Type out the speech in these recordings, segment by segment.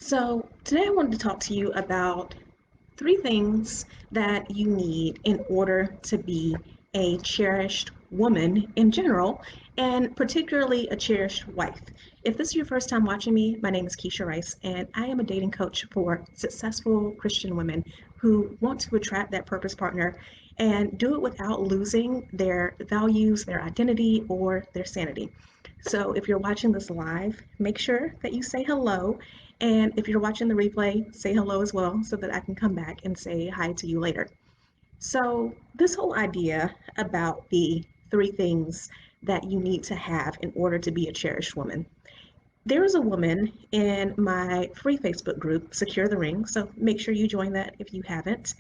So, today I wanted to talk to you about three things that you need in order to be a cherished woman in general, and particularly a cherished wife. If this is your first time watching me, my name is Keisha Rice, and I am a dating coach for successful Christian women who want to attract that purpose partner and do it without losing their values, their identity, or their sanity. So if you're watching this live, make sure that you say hello. And if you're watching the replay, say hello as well so that I can come back and say hi to you later. So, this whole idea about the three things that you need to have in order to be a cherished woman. There is a woman in my free Facebook group, Secure the Ring. So, make sure you join that if you haven't.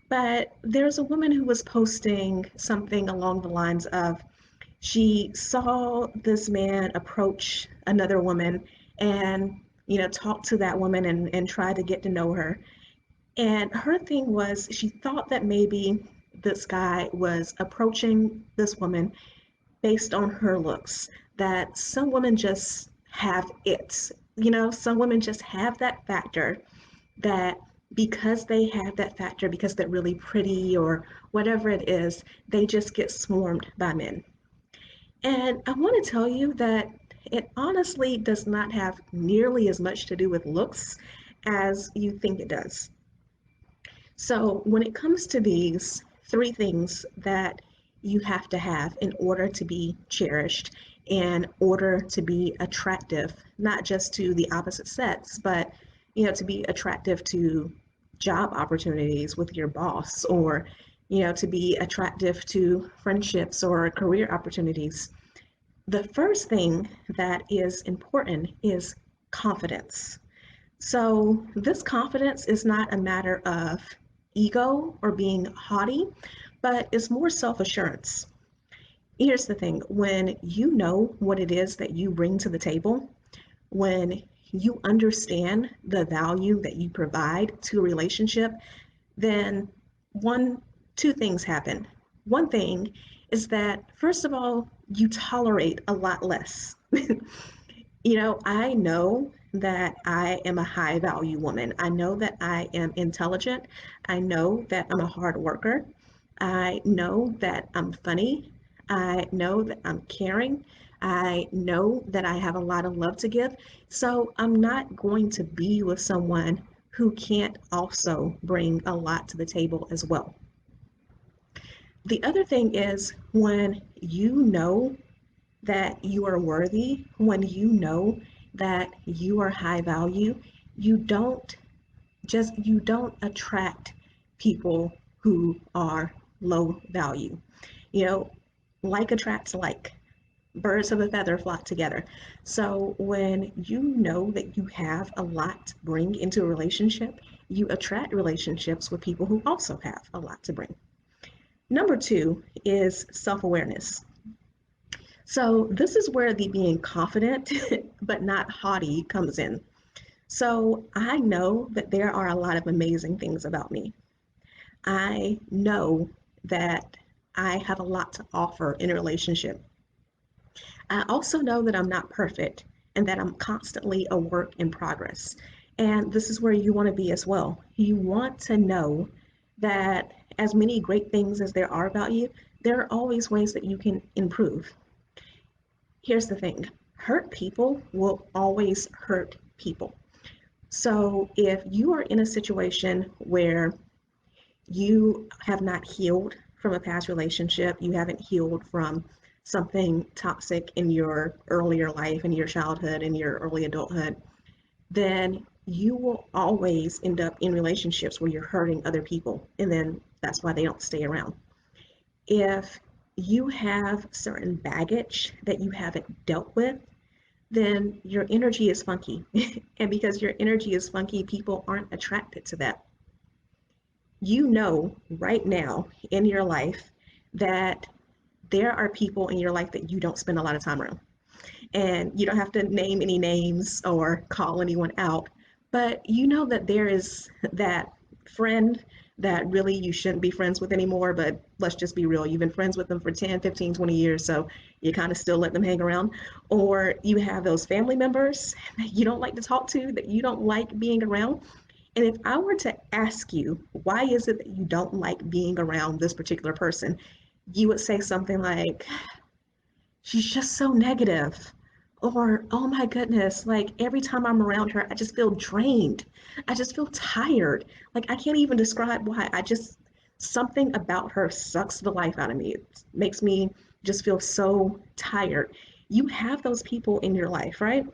But there's a woman who was posting something along the lines of she saw this man approach another woman and talk to that woman and try to get to know her. And her thing was she thought that maybe this guy was approaching this woman based on her looks, that some women just have it. Some women just have that factor, that because they have that factor, because they're really pretty or whatever it is, they just get swarmed by men. And I want to tell you that it honestly does not have nearly as much to do with looks as you think it does. So, when it comes to these three things that you have to have in order to be cherished, in order to be attractive, not just to the opposite sex, but to be attractive to job opportunities with your boss, or to be attractive to friendships or career opportunities. The first thing that is important is confidence. So, this confidence is not a matter of ego or being haughty, but it's more self assurance. Here's the thing, when you know what it is that you bring to the table, when you understand the value that you provide to a relationship, then one, two things happen. One thing is that, first of all, you tolerate a lot less. I know that I am a high value woman. I know that I am intelligent. I know that I'm a hard worker. I know that I'm funny. I know that I'm caring. I know that I have a lot of love to give. So I'm not going to be with someone who can't also bring a lot to the table as well. The other thing is, when you know that you are worthy, when you know that you are high value, you don't attract people who are low value. You know, like attracts like. Birds of a feather flock together. So when you know that you have a lot to bring into a relationship, you attract relationships with people who also have a lot to bring. Number two is self-awareness. So this is where the being confident but not haughty comes in. So I know that there are a lot of amazing things about me. I know that I have a lot to offer in a relationship. I also know that I'm not perfect and that I'm constantly a work in progress. And this is where you want to be as well. You want to know that as many great things as there are about you, there are always ways that you can improve. Here's the thing, hurt people will always hurt people. So if you are in a situation where you have not healed from a past relationship, you haven't healed from something toxic in your earlier life, in your childhood, in your early adulthood, then you will always end up in relationships where you're hurting other people. And then that's why they don't stay around. If you have certain baggage that you haven't dealt with, then your energy is funky. And because your energy is funky, people aren't attracted to that. You know right now in your life that there are people in your life that you don't spend a lot of time around. And you don't have to name any names or call anyone out, but you know that there is that friend that really you shouldn't be friends with anymore, but let's just be real. You've been friends with them for 10, 15, 20 years, so you kind of still let them hang around. Or you have those family members that you don't like to talk to, that you don't like being around. And if I were to ask you, why is it that you don't like being around this particular person? You would say something like, she's just so negative. Or, oh my goodness, like every time I'm around her, I just feel drained. I just feel tired. Like I can't even describe why. Something about her sucks the life out of me. It makes me just feel so tired. You have those people in your life, right?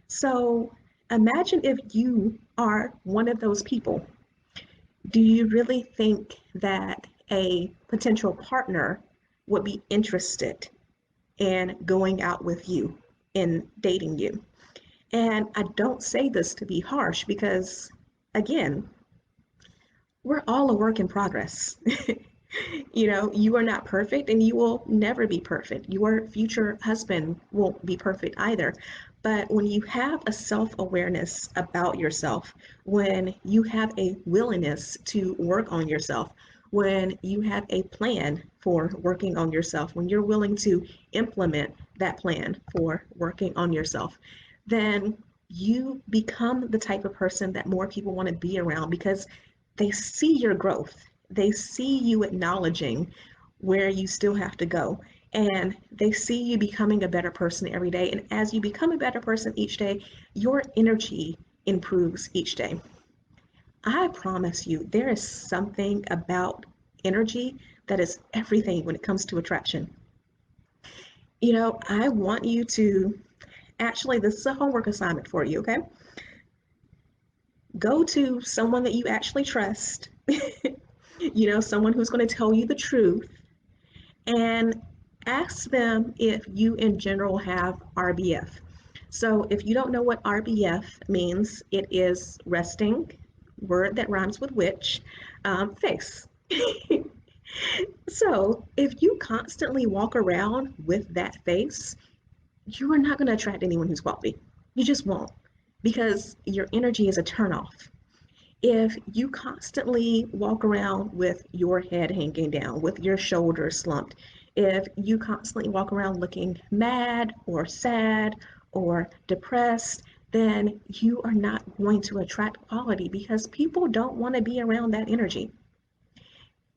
So imagine if you are one of those people. Do you really think that a potential partner would be interested in going out with you, in dating you? And I don't say this to be harsh because, again, we're all a work in progress. You are not perfect and you will never be perfect. Your future husband won't be perfect either. But when you have a self awareness about yourself, when you have a willingness to work on yourself, when you have a plan for working on yourself, when you're willing to implement that plan for working on yourself, then you become the type of person that more people want to be around because they see your growth. They see you acknowledging where you still have to go. And they see you becoming a better person every day. And as you become a better person each day, your energy improves each day. I promise you, there is something about energy that is everything when it comes to attraction. I want you to actually, this is a homework assignment for you, okay? Go to someone that you actually trust, someone who's going to tell you the truth, and ask them if you in general have RBF. So if you don't know what RBF means, it is resting, word that rhymes with which, face. So if you constantly walk around with that face, you are not going to attract anyone who's quality. You just won't because your energy is a turnoff. If you constantly walk around with your head hanging down, with your shoulders slumped, if you constantly walk around looking mad or sad or depressed, then you are not going to attract quality because people don't want to be around that energy.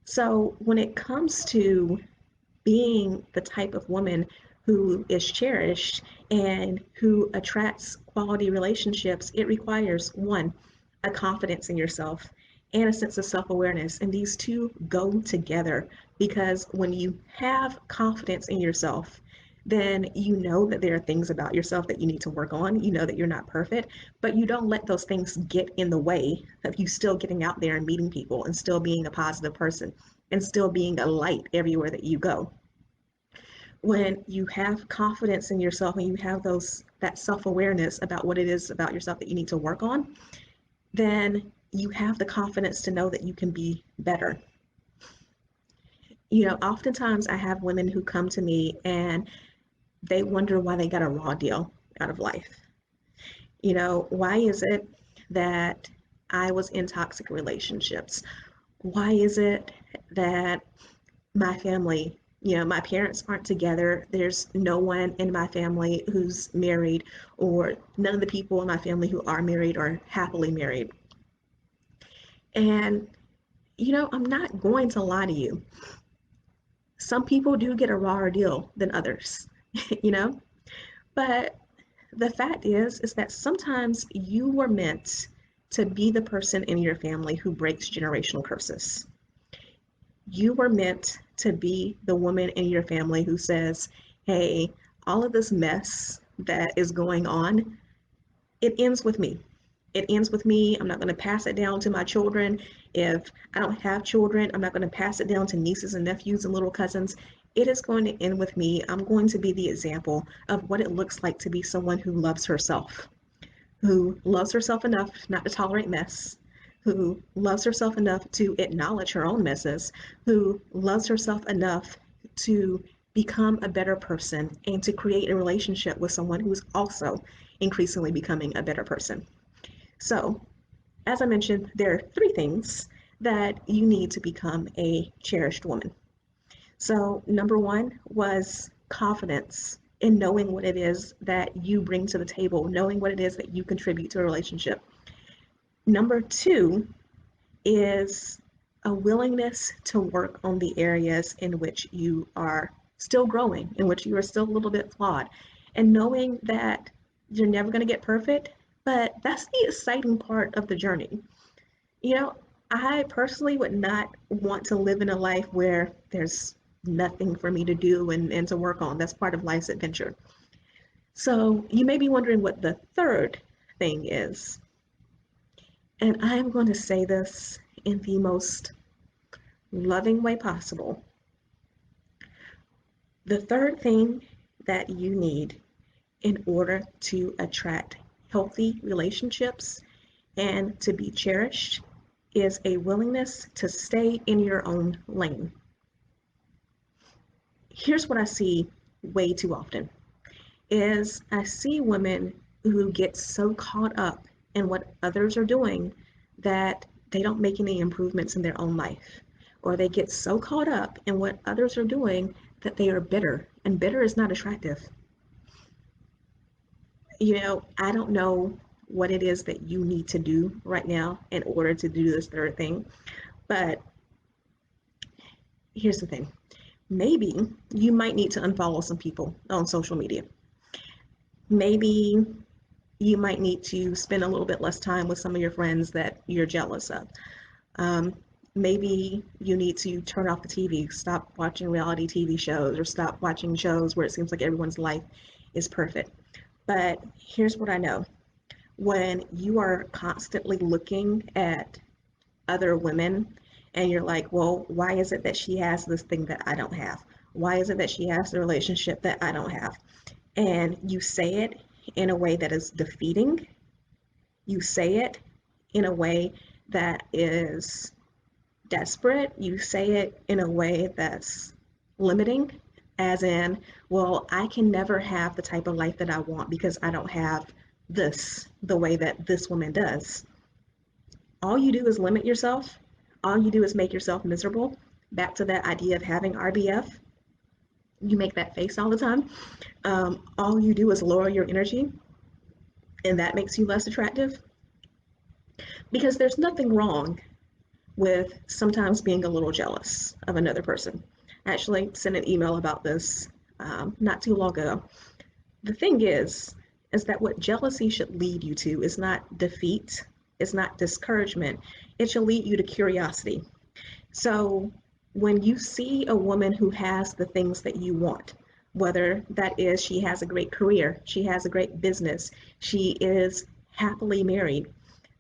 So when it comes to being the type of woman who is cherished and who attracts quality relationships, it requires one, a confidence in yourself and a sense of self awareness. And these two go together because when you have confidence in yourself, then you know that there are things about yourself that you need to work on. You know that you're not perfect, but you don't let those things get in the way of you still getting out there and meeting people and still being a positive person and still being a light everywhere that you go. When you have confidence in yourself and you have that self-awareness about what it is about yourself that you need to work on, then you have the confidence to know that you can be better. Oftentimes I have women who come to me and they wonder why they got a raw deal out of life. Why is it that I was in toxic relationships? Why is it that my family, my parents aren't together? There's no one in my family who's married, or none of the people in my family who are married are happily married. And, I'm not going to lie to you. Some people do get a rawer deal than others, you know? But the fact is that sometimes you were meant to be the person in your family who breaks generational curses. You were meant to be the woman in your family who says, hey, all of this mess that is going on, it ends with me. It ends with me. I'm not going to pass it down to my children. If I don't have children, I'm not going to pass it down to nieces and nephews and little cousins. It is going to end with me. I'm going to be the example of what it looks like to be someone who loves herself, who loves herself enough not to tolerate mess, who loves herself enough to acknowledge her own messes, who loves herself enough to become a better person and to create a relationship with someone who's also increasingly becoming a better person. So, as I mentioned, there are three things that you need to become a cherished woman. So, number one was confidence in knowing what it is that you bring to the table, knowing what it is that you contribute to a relationship. Number two is a willingness to work on the areas in which you are still growing, in which you are still a little bit flawed, and knowing that you're never going to get perfect, but that's the exciting part of the journey. You know, I personally would not want to live in a life where there's nothing for me to do and to work on. That's part of life's adventure. So you may be wondering what the third thing is. And I'm going to say this in the most loving way possible. The third thing that you need in order to attract healthy relationships and to be cherished is a willingness to stay in your own lane. Here's what I see way too often is I see women who get so caught up in what others are doing that they don't make any improvements in their own life. Or they get so caught up in what others are doing that they are bitter, and bitter is not attractive. I don't know what it is that you need to do right now in order to do this third thing, but here's the thing. Maybe you might need to unfollow some people on social media. Maybe you might need to spend a little bit less time with some of your friends that you're jealous of. Um, Maybe you need to turn off the TV, stop watching reality TV shows, or stop watching shows where it seems like everyone's life is perfect. But here's what I know. When you are constantly looking at other women and you're like, well, why is it that she has this thing that I don't have? Why is it that she has the relationship that I don't have? And you say it in a way that is defeating. You say it in a way that is desperate. You say it in a way that's limiting, as in, well, I can never have the type of life that I want because I don't have this the way that this woman does. All you do is limit yourself. All you do is make yourself miserable. Back to that idea of having RBF. You make that face all the time. All you do is lower your energy, and that makes you less attractive. Because there's nothing wrong with sometimes being a little jealous of another person. I actually sent an email about this not too long ago. The thing is that what jealousy should lead you to is not defeat, it's not discouragement. It should lead you to curiosity. So when you see a woman who has the things that you want, whether that is she has a great career, she has a great business, she is happily married,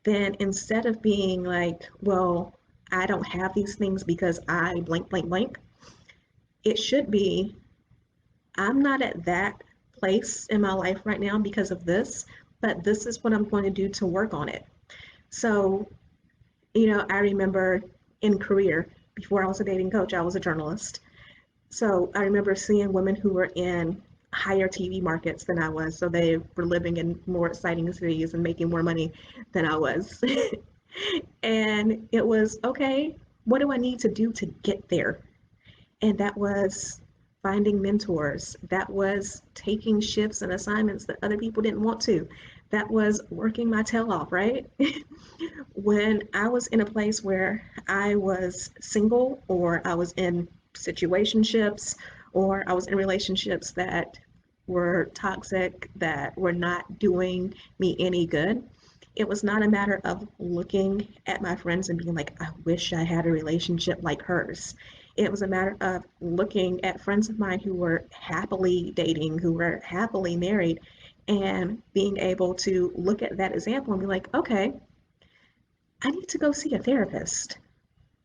then instead of being like, well, I don't have these things because I blank, blank, blank, it should be, I'm not at that place in my life right now because of this, but this is what I'm going to do to work on it. So, I remember in career, before I was a dating coach, I was a journalist. So I remember seeing women who were in higher TV markets than I was. So they were living in more exciting cities and making more money than I was. And it was, okay, what do I need to do to get there? And that was finding mentors. That was taking shifts and assignments that other people didn't want to. That was working my tail off, right? When I was in a place where I was single or I was in situationships or I was in relationships that were toxic, that were not doing me any good, it was not a matter of looking at my friends and being like, I wish I had a relationship like hers. It was a matter of looking at friends of mine who were happily dating, who were happily married, and being able to look at that example and be like, okay, I need to go see a therapist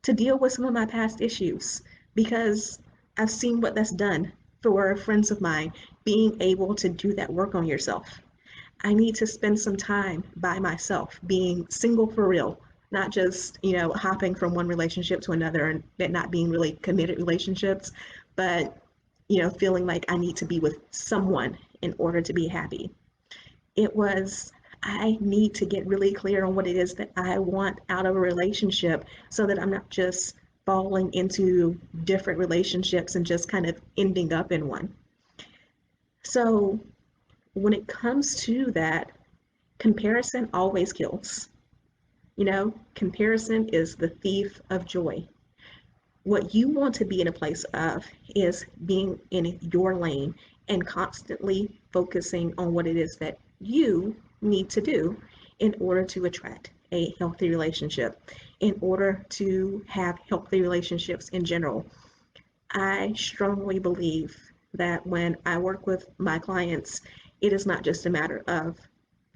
to deal with some of my past issues because I've seen what that's done for friends of mine, being able to do that work on yourself. I need to spend some time by myself, being single for real, not just, hopping from one relationship to another and it not being really committed relationships, but, feeling like I need to be with someone in order to be happy. It was, I need to get really clear on what it is that I want out of a relationship so that I'm not just falling into different relationships and just kind of ending up in one. So when it comes to that, comparison always kills. Comparison is the thief of joy. What you want to be in a place of is being in your lane and constantly focusing on what it is that you need to do in order to attract a healthy relationship, in order to have healthy relationships in general. I strongly believe that when I work with my clients, it is not just a matter of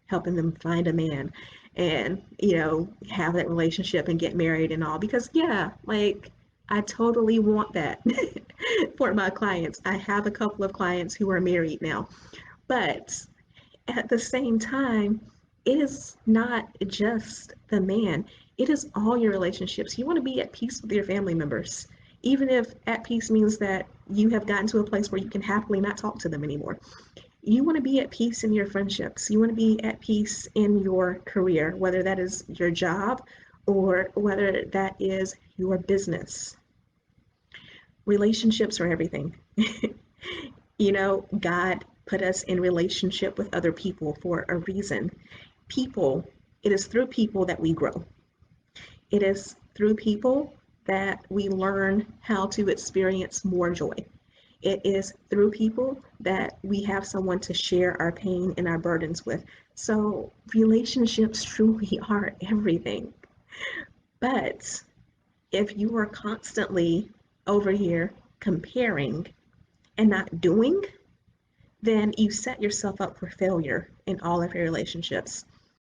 helping them find a man and have that relationship and get married and all, because yeah, like, I totally want that for my clients. I have a couple of clients who are married now, but at the same time, it is not just the man, it is all your relationships. You want to be at peace with your family members, even if at peace means that you have gotten to a place where you can happily not talk to them anymore. You want to be at peace in your friendships. You want to be at peace in your career, whether that is your job or whether that is your business. Relationships are everything. God put us in relationship with other people for a reason. People, it is through people that we grow. It is through people that we learn how to experience more joy. It is through people that we have someone to share our pain and our burdens with. So relationships truly are everything. But if you are constantly over here comparing and not doing, then you set yourself up for failure in all of your relationships.